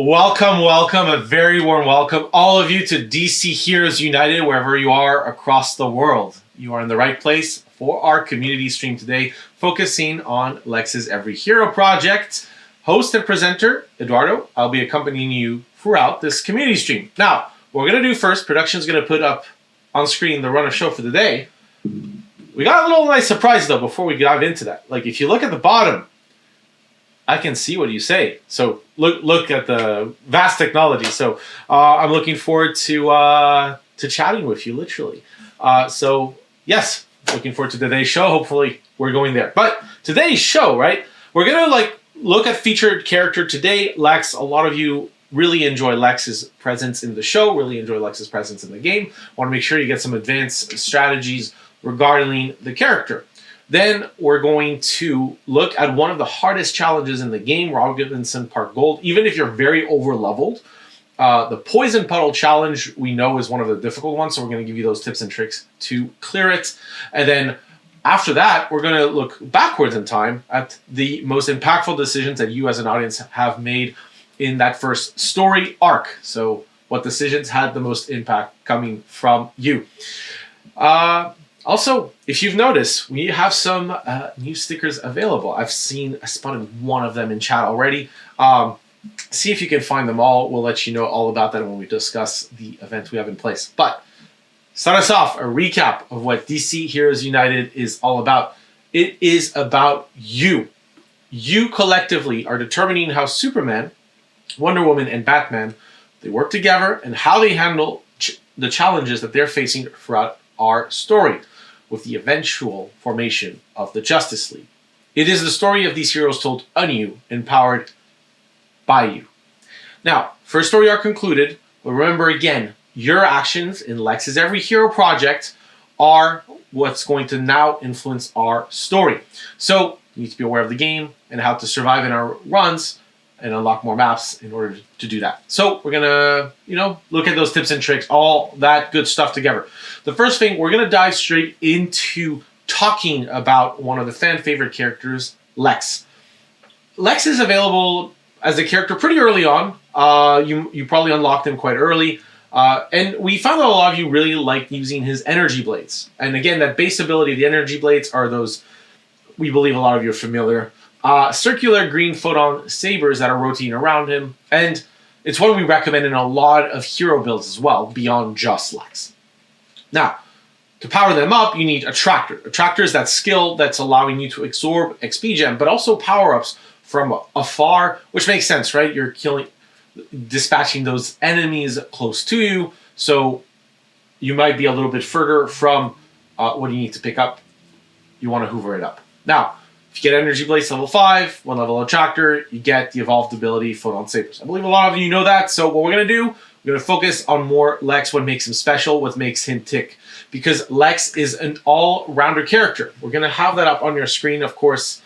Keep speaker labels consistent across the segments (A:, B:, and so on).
A: Welcome, a very warm welcome, all of you to DC Heroes United, wherever you are across the world. You are in the right place for our community stream today, focusing on Lex's EveryHero project. Host and presenter, Eduardo, I'll be accompanying you throughout this community stream. Now, what we're going to do first, production is going to put up on screen the run of show for the day. We got a little nice surprise, though, before we dive into that. Like, if you look at the bottom, I can see what you say. So look at the vast technology. So I'm looking forward to chatting with you, literally. So yes, looking forward to today's show. Hopefully we're going there. But today's show, right? We're gonna look at featured character today, Lex. A lot of you really enjoy Lex's presence in the show. Really enjoy Lex's presence in the game. Want to make sure you get some advanced strategies regarding the character. Then we're going to look at one of the hardest challenges in the game, Robinson Park Gold. Even if you're very over-leveled, the Poison Puddle Challenge we know is one of the difficult ones, so we're going to give you those tips and tricks to clear it. And then after that, we're going to look backwards in time at the most impactful decisions that you as an audience have made in that first story arc. So what decisions had the most impact coming from you. Also, if you've noticed, we have some new stickers available. I've spotted one of them in chat already. See if you can find them all. We'll let you know all about that when we discuss the event we have in place. But start us off, a recap of what DC Heroes United is all about. It is about you. You collectively are determining how Superman, Wonder Woman, and Batman, they work together and how they handle the challenges that they're facing throughout our story, with the eventual formation of the Justice League. It is the story of these heroes told on you, empowered by you. Now, first story arc concluded, but remember again, your actions in Lex's EveryHero project are what's going to now influence our story. So, you need to be aware of the game and how to survive in our runs and unlock more maps in order to do that. So we're gonna, look at those tips and tricks, all that good stuff together. The first thing, we're gonna dive straight into talking about one of the fan favorite characters, Lex. Lex is available as a character pretty early on. You probably unlocked him quite early. And we found that a lot of you really like using his energy blades. And again, that base ability of the energy blades are those, we believe a lot of you are familiar, circular green photon sabers that are rotating around him, and it's one we recommend in a lot of hero builds as well, beyond just Lex. Now, to power them up, you need Attractor. Attractor is that skill that's allowing you to absorb XP gem, but also power-ups from afar, which makes sense, right? You're dispatching those enemies close to you, so you might be a little bit further from what you need to pick up. You want to hoover it up. Now, if you get Energy Blades level 5, 1 level Attractor, you get the evolved ability Photon Sabers. I believe a lot of you know that, so what we're going to do, we're going to focus on more Lex, what makes him special, what makes him tick. Because Lex is an all-rounder character. We're going to have that up on your screen, of course,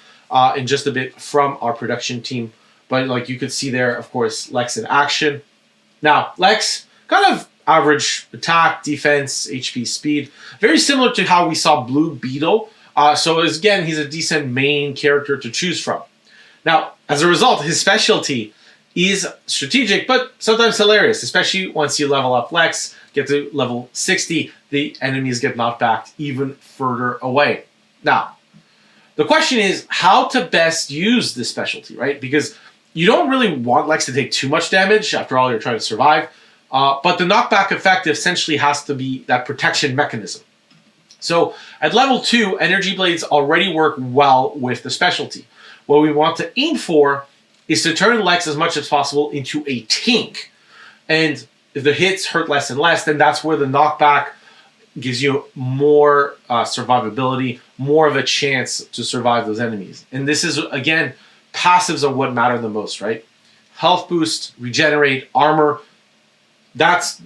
A: in just a bit from our production team. But like you could see there, of course, Lex in action. Now, Lex, kind of average attack, defense, HP, speed. Very similar to how we saw Blue Beetle. So again, he's a decent main character to choose from. Now, as a result, his specialty is strategic, but sometimes hilarious, especially once you level up Lex, get to level 60, the enemies get knocked back even further away. Now, the question is how to best use this specialty, right? Because you don't really want Lex to take too much damage. After all, you're trying to survive. But the knockback effect essentially has to be that protection mechanism. So at level 2, Energy Blades already work well with the specialty. What we want to aim for is to turn Lex as much as possible into a tank. And if the hits hurt less and less, then that's where the knockback gives you more survivability, more of a chance to survive those enemies. And this is, again, passives are what matter the most, right? Health boost, regenerate, armor. That's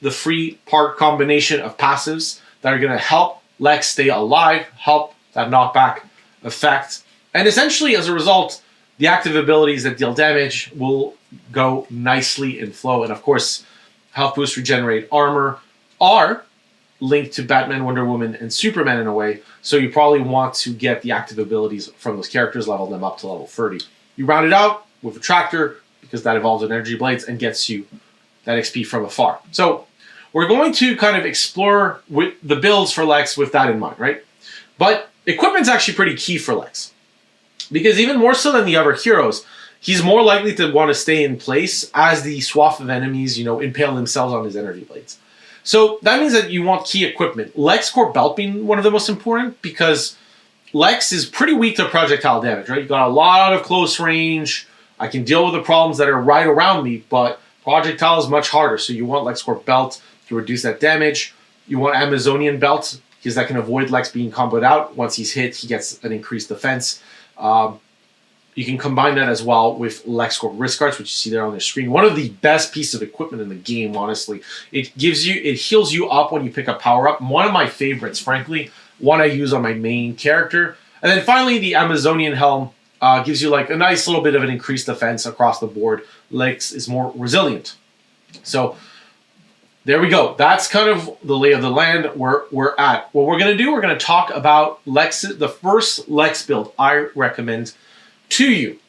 A: the free part combination of passives that are going to help Lex stay alive, help that knockback effect. And essentially, as a result, the active abilities that deal damage will go nicely in flow. And of course, health boost, regenerate, armor are linked to Batman, Wonder Woman, and Superman in a way. So you probably want to get the active abilities from those characters, level them up to level 30. You round it out with Attractor, because that evolves in energy blades and gets you that XP from afar. So we're going to kind of explore with the builds for Lex with that in mind, right? But equipment's actually pretty key for Lex, because even more so than the other heroes, he's more likely to want to stay in place as the swath of enemies, impale themselves on his energy blades. So that means that you want key equipment. Lex Core Belt being one of the most important, because Lex is pretty weak to projectile damage, right? You got a lot of close range. I can deal with the problems that are right around me, but projectile is much harder. So you want Lex Core Belt to reduce that damage. You want Amazonian Belt, because that can avoid Lex being comboed out. Once he's hit, he gets an increased defense. You can combine that as well with Lex Core Wrist Guards, which you see there on the screen. One of the best pieces of equipment in the game, honestly. It heals you up when you pick a power-up. One of my favorites, frankly. One I use on my main character. And then finally, the Amazonian Helm gives you like a nice little bit of an increased defense across the board. Lex is more resilient. So there we go. That's kind of the lay of the land where we're at. What we're going to do, we're going to talk about the first Lex build I recommend to you.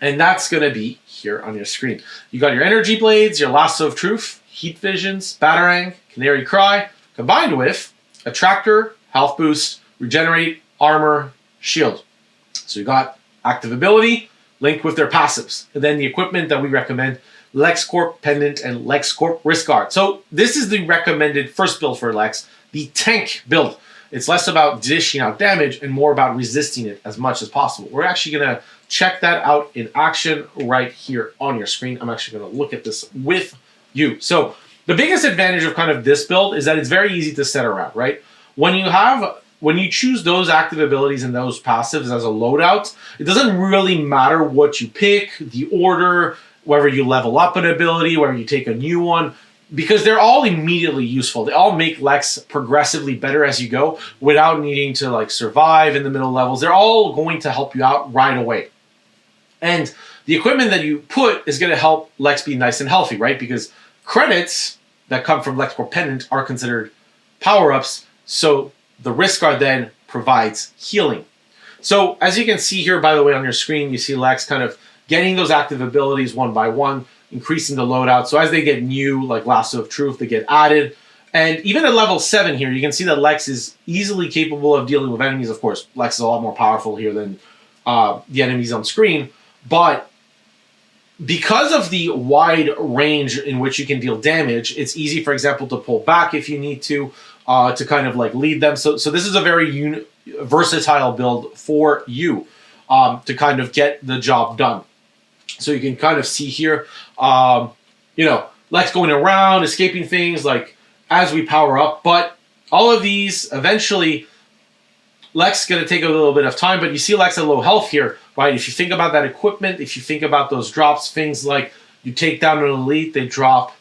A: And that's going to be here on your screen. You got your energy blades, your lasso of truth, heat visions, batarang, canary cry, combined with attractor, health boost, regenerate, armor, shield. So you got active ability linked with their passives. And then the equipment that we recommend, LexCorp Pendant and LexCorp Wrist Guard. So this is the recommended first build for Lex, the tank build. It's less about dishing out damage and more about resisting it as much as possible. We're actually going to check that out in action right here on your screen. I'm actually going to look at this with you. So the biggest advantage of kind of this build is that it's very easy to set around, right? When you choose those active abilities and those passives as a loadout, it doesn't really matter what you pick, the order, whether you level up an ability, whether you take a new one, because they're all immediately useful. They all make Lex progressively better as you go without needing to like survive in the middle levels. They're all going to help you out right away. And the equipment that you put is going to help Lex be nice and healthy, right? Because credits that come from LexCorp Pendant are considered power-ups, so the Wrist Guard then provides healing. So as you can see here, by the way, on your screen, you see Lex kind of getting those active abilities one by one, increasing the loadout. So as they get new, like Lasso of Truth, they get added. And even at level 7 here, you can see that Lex is easily capable of dealing with enemies. Of course, Lex is a lot more powerful here than the enemies on screen. But because of the wide range in which you can deal damage, it's easy, for example, to pull back if you need to kind of like lead them. So this is a very versatile build for you to kind of get the job done. So you can kind of see here, Lex going around, escaping things like as we power up. But all of these, eventually, Lex is going to take a little bit of time. But you see Lex at low health here, right? If you think about that equipment, if you think about those drops, things like you take down an elite, they drop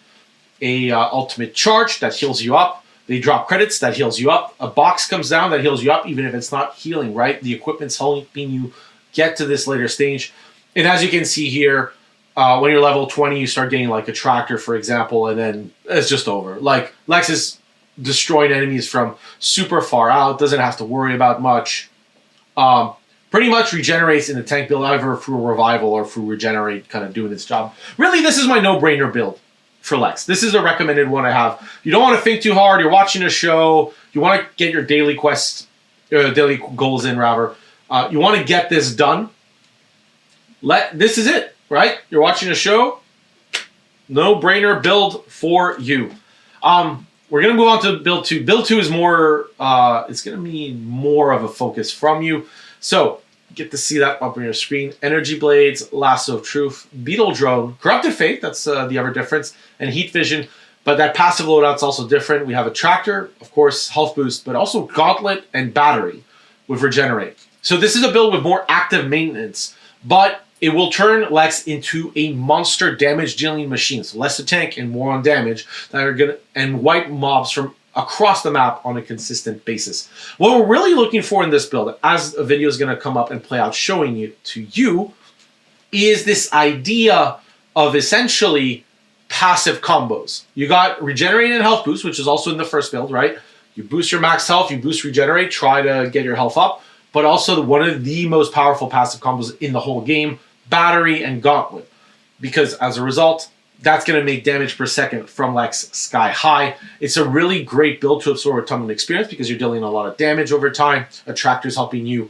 A: a ultimate charge that heals you up. They drop credits that heals you up. A box comes down that heals you up, even if it's not healing, right? The equipment's helping you get to this later stage. And as you can see here, when you're level 20, you start getting like a tractor, for example, and then it's just over. Like Lex is destroying enemies from super far out, doesn't have to worry about much. Pretty much regenerates in the tank build, either through revival or through regenerate, kind of doing its job. Really, this is my no-brainer build for Lex. This is a recommended one I have. You don't want to think too hard. You're watching a show. You want to get your daily quests, daily goals in, rather. You want to get this done. This is it, right? You're watching a show. No-brainer build for you. We're going to move on to build 2. Build 2 is more, it's going to be more of a focus from you. So, get to see that up on your screen. Energy Blades, Lasso of Truth, Beetle Drone, Corrupted Fate, that's the other difference, and Heat Vision. But that passive loadout's also different. We have a Tractor, of course, Health Boost, but also Gauntlet and Battery with Regenerate. So this is a build with more active maintenance, but it will turn Lex into a monster damage-dealing machine. So less to tank and more on damage that are gonna and wipe mobs from across the map on a consistent basis. What we're really looking for in this build, as a video is going to come up and play out showing it to you, is this idea of essentially passive combos. You got Regenerate and Health Boost, which is also in the first build, right? You boost your max health, you boost Regenerate, try to get your health up, but also one of the most powerful passive combos in the whole game, Battery and Gauntlet. because as a result, that's going to make damage per second from Lex sky high. It's a really great build to absorb a ton of experience because you're dealing a lot of damage over time. Attractor's helping you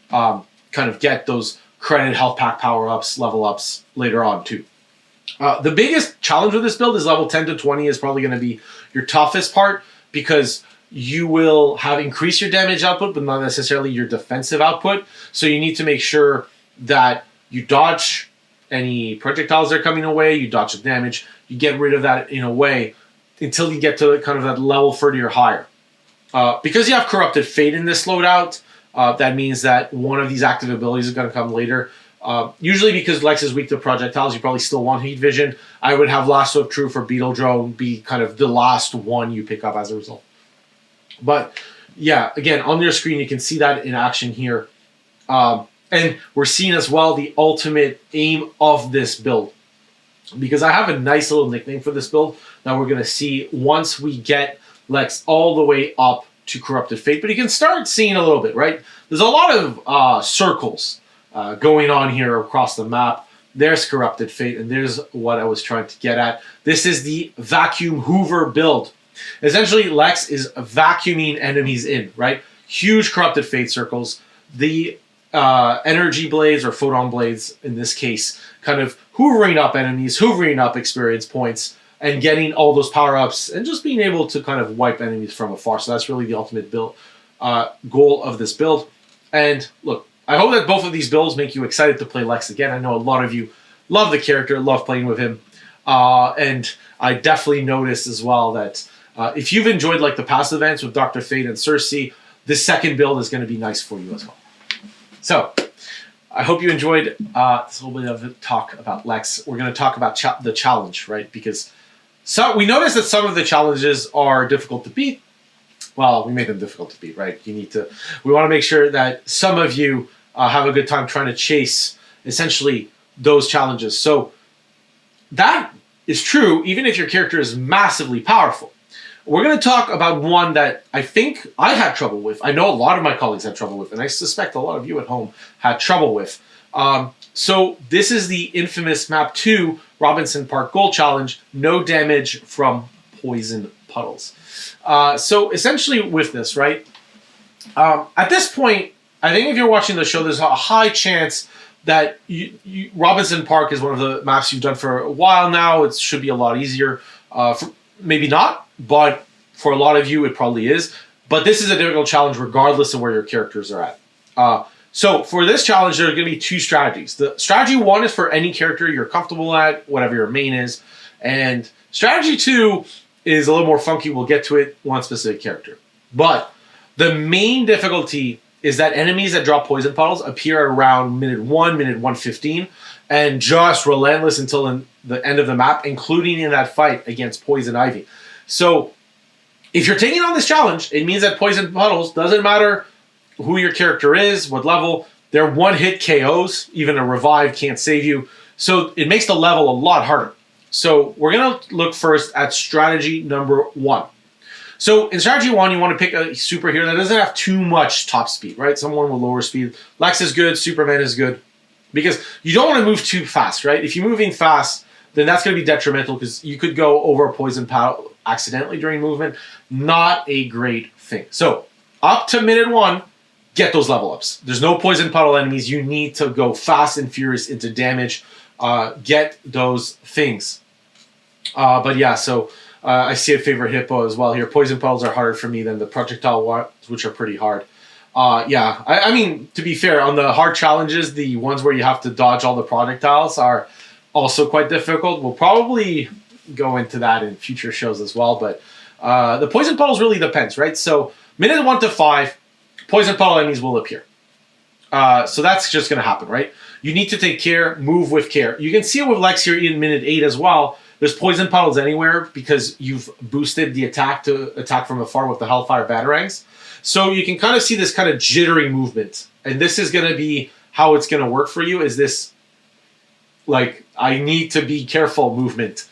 A: kind of get those credit health pack power-ups, level ups later on too. The biggest challenge with this build is level 10 to 20 is probably going to be your toughest part because you will have increased your damage output, but not necessarily your defensive output. So you need to make sure that you dodge any projectiles that are coming away, you dodge the damage, you get rid of that in a way until you get to kind of that level 30 or higher. Because you have Corrupted Fate in this loadout, that means that one of these active abilities is going to come later. Usually because Lex is weak to projectiles, you probably still want Heat Vision. I would have Lasso of Truth or Beetle Drone be kind of the last one you pick up as a result. But yeah, again, on your screen, you can see that in action here. And we're seeing as well the ultimate aim of this build. Because I have a nice little nickname for this build that we're going to see once we get Lex all the way up to Corrupted Fate. But you can start seeing a little bit, right? There's a lot of circles going on here across the map. There's Corrupted Fate, and there's what I was trying to get at. This is the Vacuum Hoover build. Essentially, Lex is vacuuming enemies in, right? Huge Corrupted Fate circles. The energy blades, or photon blades in this case, kind of hoovering up enemies, hoovering up experience points, and getting all those power-ups, and just being able to kind of wipe enemies from afar. So that's really the ultimate build goal of this build. And look, I hope that both of these builds make you excited to play Lex again. I know a lot of you love the character, love playing with him. And I definitely noticed as well that if you've enjoyed like the past events with Dr. Fate and Cersei, this second build is going to be nice for you as well. So, I hope you enjoyed this little bit of a talk about Lex. We're going to talk about the challenge, right? Because we noticed that some of the challenges are difficult to beat. Well, we made them difficult to beat, right? We want to make sure that some of you have a good time trying to chase, essentially, those challenges. So, that is true even if your character is massively powerful. We're going to talk about one that I think I had trouble with. I know a lot of my colleagues had trouble with, and I suspect a lot of you at home had trouble with. So this is the infamous Map 2 Robinson Park Gold Challenge, no damage from poison puddles. So essentially with this, right, at this point, I think if you're watching the show, there's a high chance that Robinson Park is one of the maps you've done for a while now. It should be a lot easier. Maybe not, but for a lot of you, it probably is. But this is a difficult challenge regardless of where your characters are at. So for this challenge, there are going to be two strategies. The strategy one is for any character you're comfortable at, whatever your main is. And strategy two is a little more funky. We'll get to it, one specific character. But the main difficulty is that enemies that drop poison puddles appear at around minute 1, minute 1:15, and just relentless until the end of the map, including in that fight against Poison Ivy. So if you're taking on this challenge, it means that poison puddles, doesn't matter who your character is, what level, they're one-hit KOs. Even a revive can't save you. So it makes the level a lot harder. So we're going to look first at strategy number 1. So in strategy 1, you want to pick a superhero that doesn't have too much top speed, right? Someone with lower speed. Lex is good, Superman is good. Because you don't want to move too fast, right? If you're moving fast, then that's going to be detrimental because you could go over a poison puddle accidentally during movement. Not a great thing. So up to minute 1, get those level ups. There's no poison puddle enemies. You need to go fast and furious into damage. Get those things. But yeah, so I see a favorite hippo as well here. Poison puddles are harder for me than the projectile ones, which are pretty hard. Yeah, I mean, to be fair, on the hard challenges, the ones where you have to dodge all the projectiles are also quite difficult. We'll probably go into that in future shows as well, but the poison puddles really depends, right? So minute 1 to 5, poison puddle enemies will appear. So that's just going to happen, right? You need to take care, move with care. You can see it with Lex here in minute 8 as well. There's poison puddles anywhere because you've boosted the attack to attack from afar with the Hellfire Batarangs. So you can kind of see this kind of jittery movement. And this is going to be how it's going to work for you, is this, like, I need to be careful movement.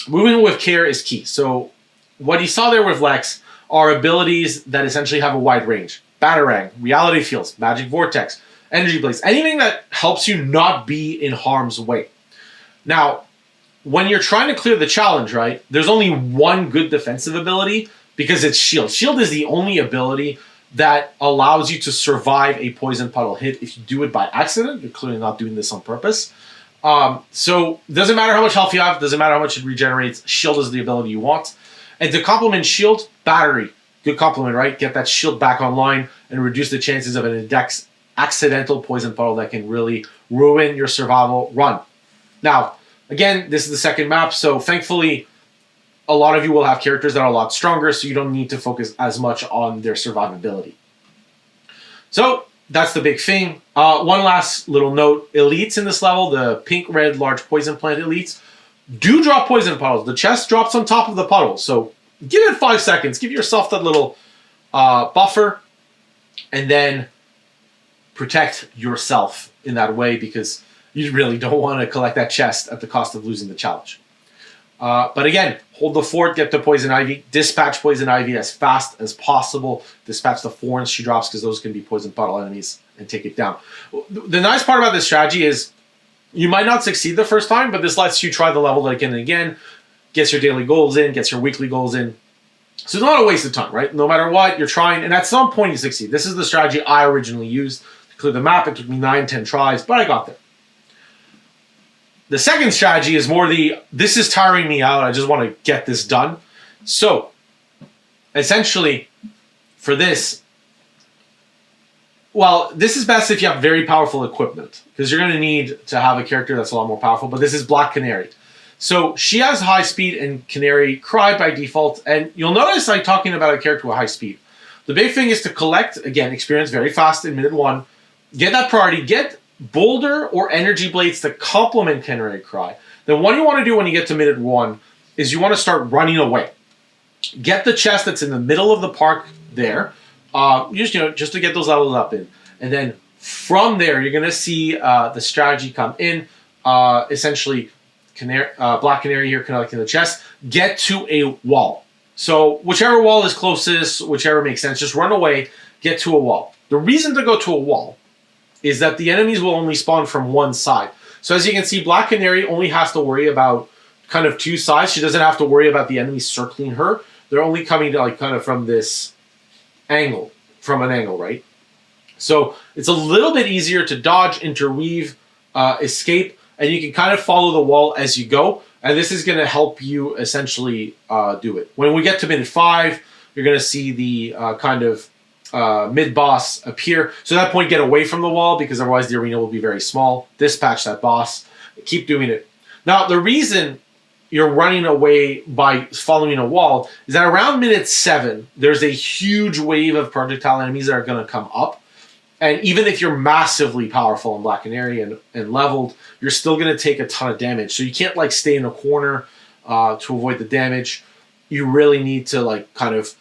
A: Moving with care is key. So what you saw there with Lex are abilities that essentially have a wide range. Batarang, Reality Fields, Magic Vortex, Energy Blaze, anything that helps you not be in harm's way. Now, when you're trying to clear the challenge, right, there's only one good defensive ability because it's Shield. Shield is the only ability that allows you to survive a poison puddle hit if you do it by accident. You're clearly not doing this on purpose. So it doesn't matter how much health you have, doesn't matter how much it regenerates, Shield is the ability you want. And to complement Shield, Battery. Good compliment, right? Get that Shield back online and reduce the chances of an accidental poison puddle that can really ruin your survival run. Now, again, this is the second map, so thankfully, a lot of you will have characters that are a lot stronger, so you don't need to focus as much on their survivability. So, that's the big thing. One last little note. Elites in this level, the pink-red large poison plant elites, do drop poison puddles. The chest drops on top of the puddle, so give it 5 seconds. Give yourself that little buffer, and then protect yourself in that way, because you really don't want to collect that chest at the cost of losing the challenge. But again, hold the fort, get the Poison Ivy, dispatch Poison Ivy as fast as possible, dispatch the thorns she drops because those can be poison puddle enemies, and take it down. The nice part about this strategy is you might not succeed the first time, but this lets you try the level again and again, gets your daily goals in, gets your weekly goals in. So it's not a waste of time, right? No matter what, you're trying, and at some point you succeed. This is the strategy I originally used to clear the map. It took me 9-10 tries, but I got there. The second strategy is more this is tiring me out, I just want to get this done. So, essentially, for this, well, this is best if you have very powerful equipment, because you're going to need to have a character that's a lot more powerful, but this is Black Canary. So, she has high speed and Canary cry by default, and you'll notice I'm talking about a character with high speed. The big thing is to collect, again, experience very fast in minute 1, get that priority, get Boulder or Energy Blades to complement Canary Cry. Then what you want to do when you get to minute 1 is you want to start running away. Get the chest that's in the middle of the park there, just to get those levels up in. And then from there, you're going to see the strategy come in. Essentially, Black Canary here collecting the chest. Get to a wall. So whichever wall is closest, whichever makes sense, just run away, get to a wall. The reason to go to a wall is that the enemies will only spawn from one side. So as you can see, Black Canary only has to worry about kind of 2 sides. She doesn't have to worry about the enemies circling her. They're only coming to kind of from this angle, right? So it's a little bit easier to dodge, interweave, escape, and you can kind of follow the wall as you go. And this is going to help you essentially do it. When we get to minute 5, you're going to see the kind of mid-boss appear. So at that point, get away from the wall, because otherwise the arena will be very small. Dispatch that boss. Keep doing it. Now, the reason you're running away by following a wall is that around minute 7, there's a huge wave of projectile enemies that are going to come up. And even if you're massively powerful in Black Canary and leveled, you're still going to take a ton of damage. So you can't stay in a corner to avoid the damage. You really need to kind of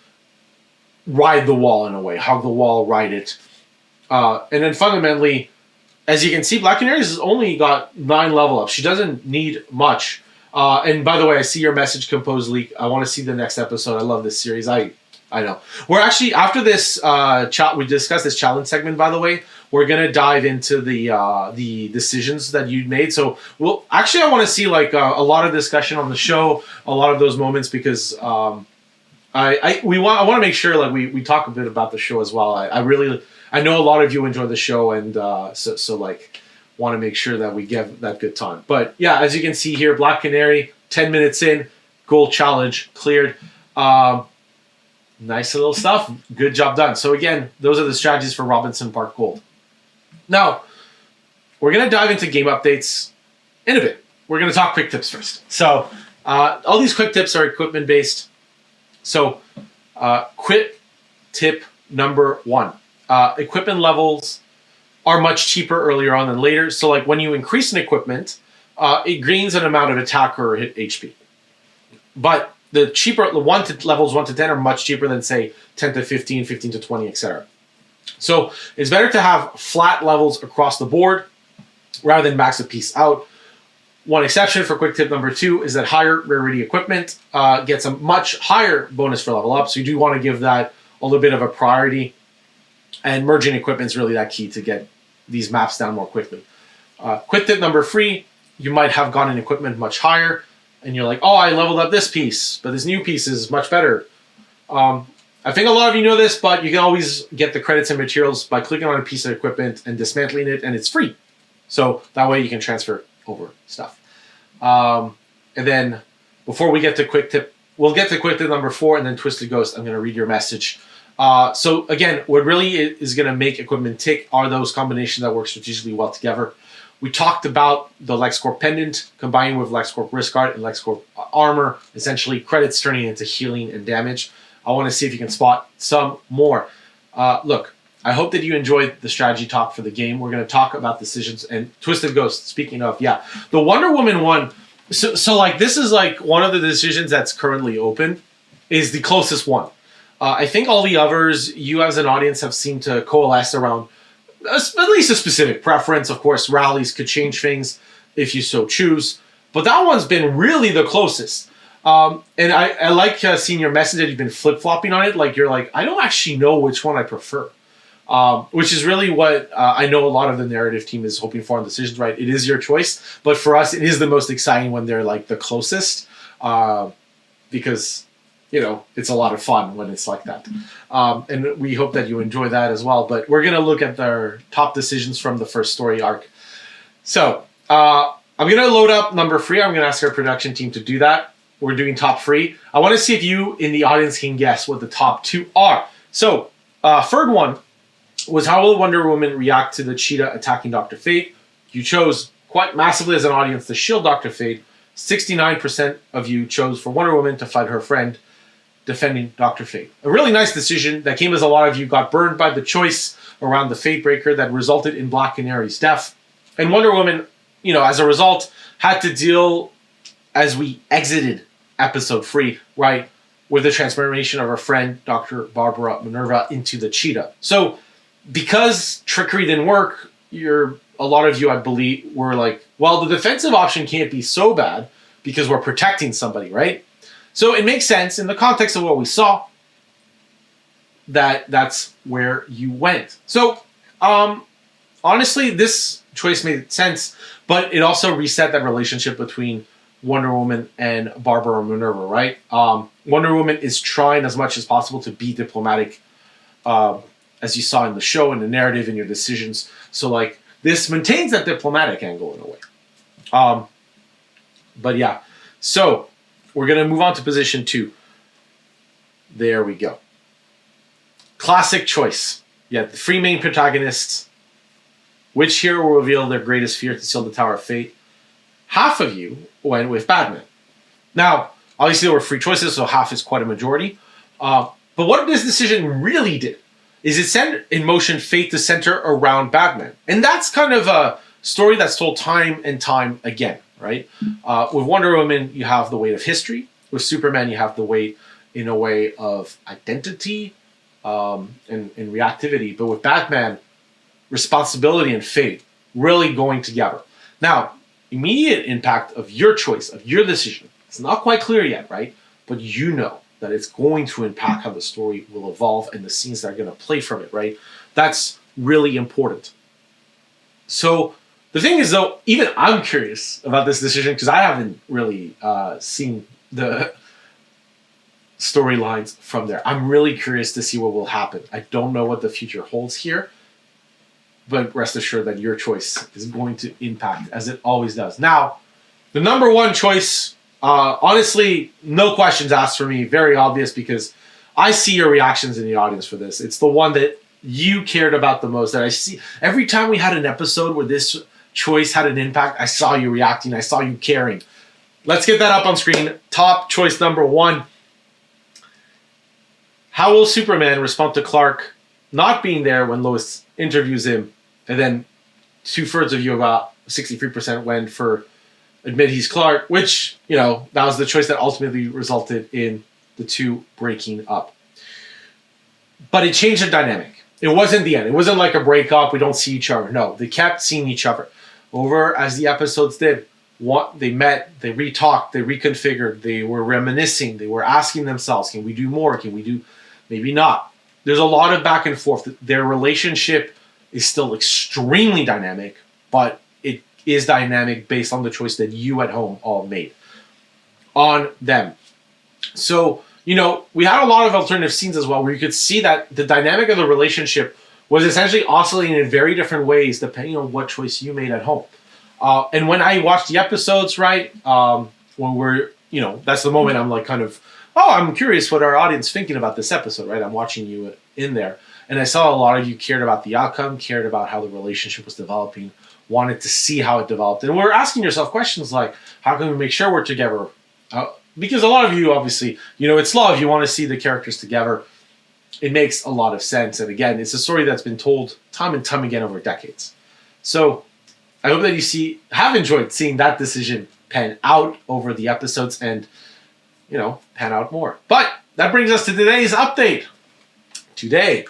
A: ride the wall in a way, hug the wall, ride it. And then fundamentally, as you can see, Black Canary has only got 9 level ups. She doesn't need much. And by the way, I see your message, Compose Leak. I want to see the next episode. I love this series. I know. We're actually, after this we discussed this challenge segment, by the way, we're going to dive into the decisions that you made. So, I want to see a lot of discussion on the show, a lot of those moments, because I want to make sure we talk a bit about the show as well. I know a lot of you enjoy the show, and so want to make sure that we give that good time. But yeah, as you can see here, Black Canary, 10 minutes in, gold challenge cleared. Nice little stuff. Good job done. So again, those are the strategies for Robinson Park Gold. Now, we're going to dive into game updates in a bit. We're going to talk quick tips first. So all these quick tips are equipment based. So quick tip number 1. Equipment levels are much cheaper earlier on than later. So when you increase an equipment, it gains an amount of attack or hit HP. But the cheaper, levels 1 to 10 are much cheaper than, say, 10 to 15, 15 to 20, etc. So it's better to have flat levels across the board rather than max a piece out. One exception for quick tip number 2 is that higher rarity equipment gets a much higher bonus for level up. So you do want to give that a little bit of a priority. And merging equipment is really that key to get these maps down more quickly. Quick tip number 3 you might have gotten equipment much higher, and you're like, oh, I leveled up this piece, but this new piece is much better. I think a lot of you know this, but you can always get the credits and materials by clicking on a piece of equipment and dismantling it, and it's free. So that way you can transfer over stuff. And then before we get to quick tip, we'll get to quick tip number 4, and then Twisted Ghost, I'm going to read your message. So again, what really is going to make equipment tick are those combinations that work strategically well together. We talked about the LexCorp Pendant combining with LexCorp Wristguard and LexCorp Armor, essentially credits turning into healing and damage. I want to see if you can spot some more. Look, I hope that you enjoyed the strategy talk for the game. We're going to talk about decisions. And Twisted Ghost, speaking of, yeah, the Wonder Woman one. So like, this is like one of the decisions that's currently open, is the closest one. I think all the others, you as an audience have seemed to coalesce around at least a specific preference. Of course, rallies could change things if you so choose. But that one's been really the closest. And I like seeing your message that you've been flip-flopping on it. Like, you're like, I don't actually know which one I prefer. Which is really what I know a lot of the narrative team is hoping for on decisions, right? It is your choice. But for us, it is the most exciting when they're like the closest. Because, you know, it's a lot of fun when it's like that. And we hope that you enjoy that as well. But we're going to look at their top decisions from the first story arc. So I'm going to load up number 3. I'm going to ask our production team to do that. We're doing top 3. I want to see if you in the audience can guess what the top 2 are. So third one was, how will Wonder Woman react to the cheetah attacking Dr. Fate? You chose quite massively as an audience to shield Dr. Fate. 69% of you chose for Wonder Woman to fight her friend defending Dr. Fate. A really nice decision that came as a lot of you got burned by the choice around the Fate Breaker that resulted in Black Canary's death. And Wonder Woman, you know, as a result, had to deal, as we exited episode 3, right, with the transformation of her friend, Dr. Barbara Minerva, into the cheetah. So because trickery didn't work, a lot of you, I believe, were like, well, the defensive option can't be so bad because we're protecting somebody, right? So it makes sense in the context of what we saw that that's where you went. So honestly, this choice made sense, but it also reset that relationship between Wonder Woman and Barbara Minerva, right? Wonder Woman is trying as much as possible to be diplomatic, as you saw in the show, in the narrative, in your decisions. So like, this maintains that diplomatic angle in a way. But yeah, so we're going to move on to position 2. There we go. Classic choice. Yeah, the 3 main protagonists. Which hero will reveal their greatest fear to seal the Tower of Fate? Half of you went with Batman. Now, obviously there were 3 choices, so half is quite a majority. But what this decision really did is it set in motion fate to center around Batman. And that's kind of a story that's told time and time again, right? With Wonder Woman, you have the weight of history. With Superman, you have the weight, in a way, of identity and reactivity. But with Batman, responsibility and fate really going together. Now, immediate impact of your choice, of your decision, it's not quite clear yet, right? But you know that it's going to impact how the story will evolve and the scenes that are going to play from it, right? That's really important. So the thing is, though, even I'm curious about this decision because I haven't really seen the storylines from there. I'm really curious to see what will happen. I don't know what the future holds here, but rest assured that your choice is going to impact, as it always does. Now, the number 1 choice, honestly, no questions asked for me. Very obvious because I see your reactions in the audience for this. It's the one that you cared about the most, that I see. Every time we had an episode where this choice had an impact, I saw you reacting. I saw you caring. Let's get that up on screen. Top choice number 1. How will Superman respond to Clark not being there when Lois interviews him? And then 2/3 of you, about 63%, went for admit he's Clark, which, you know, that was the choice that ultimately resulted in the 2 breaking up. But it changed the dynamic. It wasn't the end. It wasn't like a breakup. We don't see each other. No, they kept seeing each other. Over as the episodes did, they met, they re-talked, they reconfigured, they were reminiscing, they were asking themselves, can we do more? Can we do, maybe not. There's a lot of back and forth. Their relationship is still extremely dynamic, but it is dynamic based on the choice that you at home all made on them. So, we had a lot of alternative scenes as well, where you could see that the dynamic of the relationship was essentially oscillating in very different ways depending on what choice you made at home. And when I watched the episodes, right, when we're, that's the moment I'm like kind of, I'm curious what our audience thinking about this episode, right? I'm watching you in there. And I saw a lot of you cared about the outcome, cared about how the relationship was developing, wanted to see how it developed. And we're asking yourself questions like, how can we make sure we're together? Because a lot of you, obviously, it's love. You want to see the characters together. It makes a lot of sense. And again, it's a story that's been told time and time again over decades. So I hope that you have enjoyed seeing that decision pan out over the episodes and, pan out more. But that brings us to today's update. Today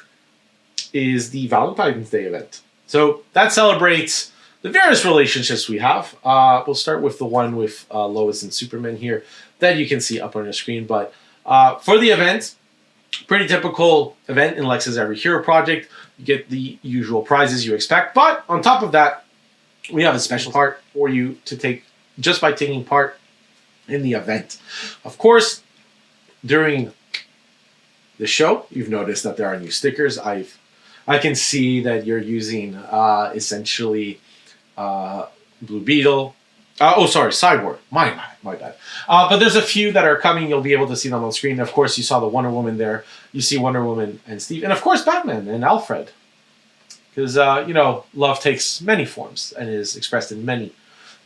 A: is the Valentine's Day event. So that celebrates the various relationships we have. We'll start with the one with Lois and Superman here that you can see up on your screen. But for the event, pretty typical event in Lex's EveryHero project. You get the usual prizes you expect. But on top of that, we have a special part for you to take just by taking part in the event. Of course, during the show, you've noticed that there are new stickers. I can see that you're using essentially Blue Beetle. Cyborg. My bad. But there's a few that are coming. You'll be able to see them on screen. Of course, you saw the Wonder Woman there. You see Wonder Woman and Steve. And of course, Batman and Alfred. Because, love takes many forms and is expressed in many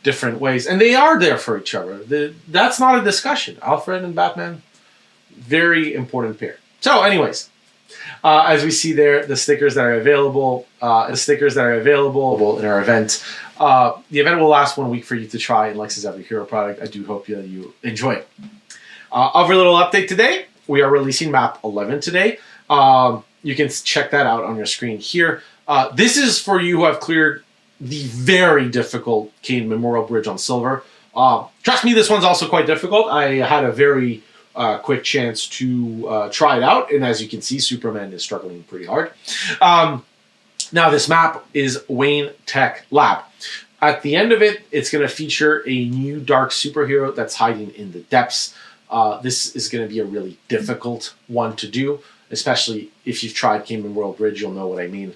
A: different ways. And they are there for each other. That's not a discussion. Alfred and Batman, very important pair. So anyways, as we see there, the stickers that are available in our event. The event will last 1 week for you to try in Lex's EveryHero product. I do hope that you enjoy it. Other little update today, we are releasing map 11 today. You can check that out on your screen here. This is for you who have cleared the very difficult Kane Memorial Bridge on Silver. Trust me, this one's also quite difficult. I had a very quick chance to try it out, and as you can see, Superman is struggling pretty hard. Now, this map is Wayne Tech Lab. At the end of it, it's going to feature a new dark superhero that's hiding in the depths. This is going to be a really difficult one to do, especially if you've tried Kane Memorial Bridge, you'll know what I mean.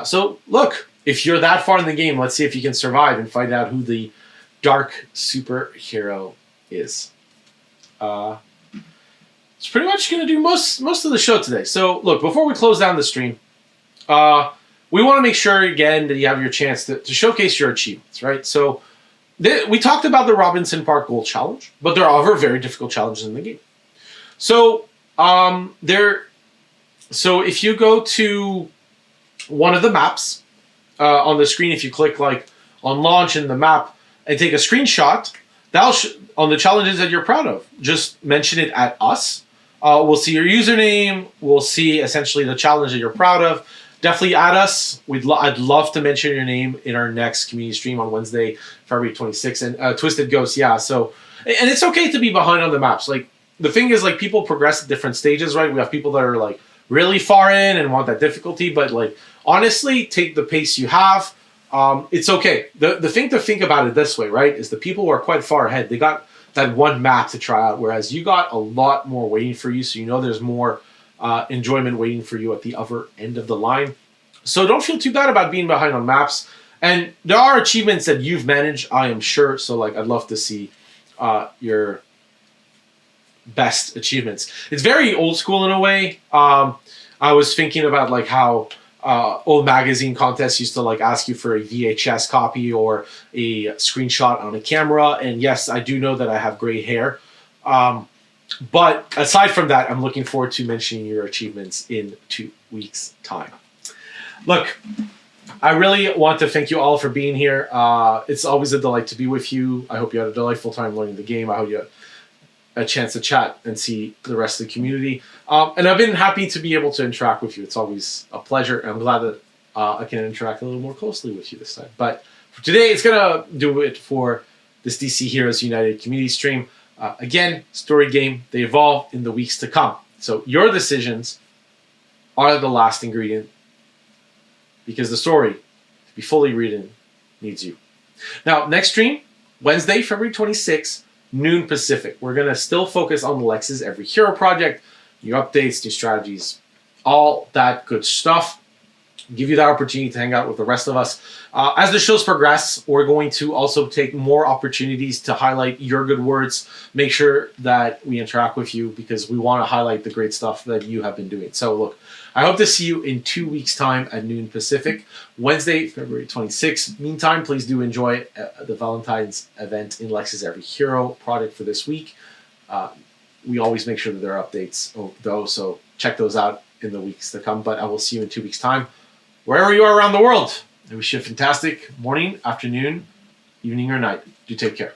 A: So, look, if you're that far in the game, let's see if you can survive and find out who the dark superhero is. It's pretty much going to do most of the show today. So, look, before we close down the stream, we want to make sure, again, that you have your chance to showcase your achievements, right? So, we talked about the Robinson Park Gold Challenge, but there are other very difficult challenges in the game. So, if you go to one of the maps on the screen, if you click like on launch in the map and take a screenshot, on the challenges that you're proud of, just mention it at us. We'll see your username. We'll see essentially the challenge that you're proud of. Definitely add us. I'd love to mention your name in our next community stream on Wednesday, February 26th. And Twisted Ghost, yeah. So, and it's okay to be behind on the maps. Like, the thing is, like, people progress at different stages, right? We have people that are like really far in and want that difficulty, but like, honestly, take the pace you have. It's okay. The thing to think about it this way, right, is the people who are quite far ahead, they got that one map to try out, whereas you got a lot more waiting for you, so there's more enjoyment waiting for you at the other end of the line. So don't feel too bad about being behind on maps. And there are achievements that you've managed, I am sure, so like I'd love to see your best achievements. It's very old school in a way. I was thinking about like how old magazine contests used to like ask you for a VHS copy or a screenshot on a camera. And yes, I do know that I have gray hair. But aside from that, I'm looking forward to mentioning your achievements in 2 weeks' time. Look, I really want to thank you all for being here. It's always a delight to be with you. I hope you had a delightful time learning the game. I hope you had a chance to chat and see the rest of the community. And I've been happy to be able to interact with you. It's always a pleasure. And I'm glad that I can interact a little more closely with you this time. But for today, it's going to do it for this DC Heroes United community stream. Again, story game. They evolve in the weeks to come. So your decisions are the last ingredient, because the story, to be fully written, needs you. Now, next stream, Wednesday, February 26th, noon Pacific. We're going to still focus on Lex's EveryHero project, new updates, new strategies, all that good stuff. Give you that opportunity to hang out with the rest of us. As the shows progress, we're going to also take more opportunities to highlight your good words. Make sure that we interact with you because we want to highlight the great stuff that you have been doing. So look, I hope to see you in 2 weeks' time at noon Pacific, Wednesday, February 26th. Meantime, please do enjoy the Valentine's event in Lex's EveryHero project for this week. We always make sure that there are updates, though, so check those out in the weeks to come. But I will see you in 2 weeks' time. Wherever you are around the world, I wish you a fantastic morning, afternoon, evening, or night. Do take care.